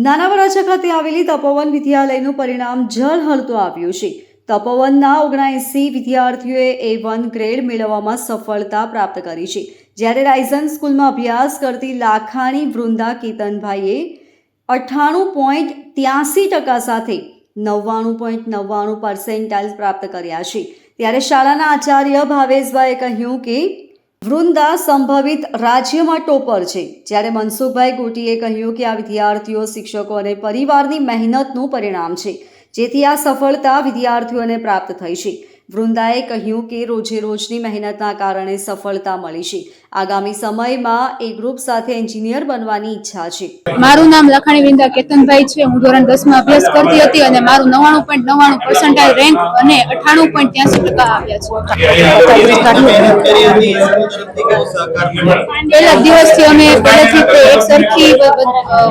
નાના વરાછા ખાતે આવેલી તપોવન વિદ્યાલયનું પરિણામ ઝળહળતું આવ્યું છે. તપોવનના 79 વિદ્યાર્થીઓએ A1 ગ્રેડ મેળવવામાં સફળતા પ્રાપ્ત કરી છે, જ્યારે રાઇઝન સ્કૂલમાં અભ્યાસ કરતી લાખાણી વૃંદા કેતનભાઈએ 98.83% સાથે 99.99% પ્રાપ્ત કર્યા છે. ત્યારે શાળાના આચાર્ય ભાવેશભાઈએ કહ્યું કે વૃંદા સંભવિત રાજ્યમાં ટોપર છે, જ્યારે મનસુખભાઈ ગોટીએ કહ્યું કે આ વિદ્યાર્થીઓ, શિક્ષકો અને પરિવારની મહેનતનું પરિણામ છે, જેથી આ સફળતા વિદ્યાર્થીઓને પ્રાપ્ત થઈ છે. વૃંદાએ કહ્યું કે રોજે રોજની મહેનતના કારણે સફળતા મળી છે. આગામી સમયમાં એ ગ્રુપ સાથે એન્જિનિયર બનવાની ઈચ્છા છે. મારું નામ લખાણી વૃંદા કેતનભાઈ છે. હું ધોરણ 10 માં અભ્યાસ કરતી હતી અને મારું 99.99% રેન્ક અને 98.83% આવ્યા છે. પહેલા દિવસથી અમે પહેલેથી એક સરખી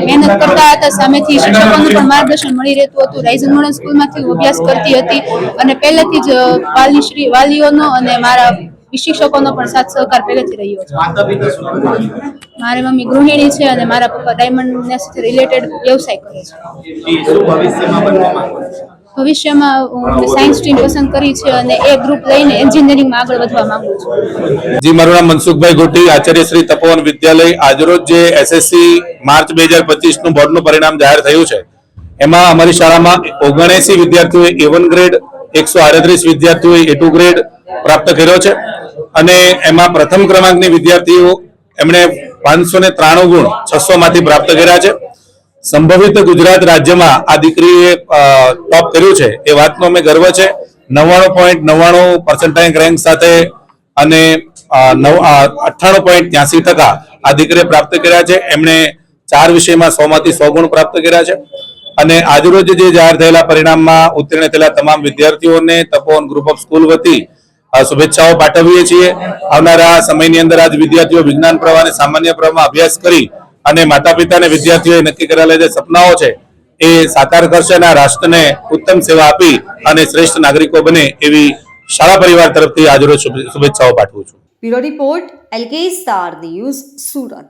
મહેનત કરતા હતા. સામેથી શિક્ષકોનું પણ માર્ગદર્શન મળી રહેતું હતું. રાઇઝન મોડલ સ્કૂલમાંથી હું અભ્યાસ કરતી હતી અને પહેલેથી જ વાલીઓનો અને મારા શિક્ષકોનો પણ સાથ સહકાર પહેલેથી રહ્યો છે. મારી મમ્મી ગૃહિણી છે અને મારા પપ્પા ડાયમંડ સાથે રિલેટેડ વ્યવસાય કરે છે. ભવિષ્યમાં હું સાયન્સ સ્ટ્રીમ પસંદ કરી છે અને એ ગ્રુપ લઈને એન્જિનિયરિંગમાં આગળ વધવા માંગુ છું. જી, મારું નામ મનસુખભાઈ ગોટી, આચાર્ય શ્રી તપોવન વિદ્યાલય. આજરોજ જે SSC માર્ચ 2025 નું બોર્ડનું પરિણામ જાહેર થયું છે, એમાં અમારી શાળામાં 79 વિદ્યાર્થીઓએ A1 ગ્રેડ, 138 વિદ્યાર્થીઓએ A2 ગ્રેડ પ્રાપ્ત કર્યો છે અને એમાં પ્રથમ ક્રમાંકની વિદ્યાર્થીઓ એમણે 593 ગુણ 600 માંથી પ્રાપ્ત કર્યા છે. સંભવિત ગુજરાત રાજ્યમાં આ દીકરીએ ટોપ કર્યું છે એ વાતનો અમે ગર્વ છે. 99.99% રેન્ક સાથે અને 98.83% આ દીકરીએ પ્રાપ્ત કર્યા છે. એમણે 4 વિષયમાં 100 માંથી 100 ગુણ પ્રાપ્ત કર્યા છે અને આજરોજ જે જાહેર થયેલા પરિણામમાં ઉત્તીર્ણ થયેલા તમામ વિદ્યાર્થીઓને તપોવન ગ્રુપ ઓફ સ્કૂલ વતી શુભેચ્છાઓ પાઠવીએ છીએ. આવનારા સમયની અંદર આજ વિદ્યાર્થીઓ વિજ્ઞાન પ્રવાહ અને સામાન્ય પ્રવાહમાં અભ્યાસ કરી અને માતા પિતા અને વિદ્યાર્થીઓએ નક્કી કરેલા જે સપનાઓ છે એ સાકાર કરશે અને રાષ્ટ્રને ઉત્તમ સેવા આપી અને શ્રેષ્ઠ નાગરિકો બને એવી શાળા પરિવાર તરફથી આજરોજ શુભેચ્છાઓ પાઠવું છું. Bureau report LK star news, Surat.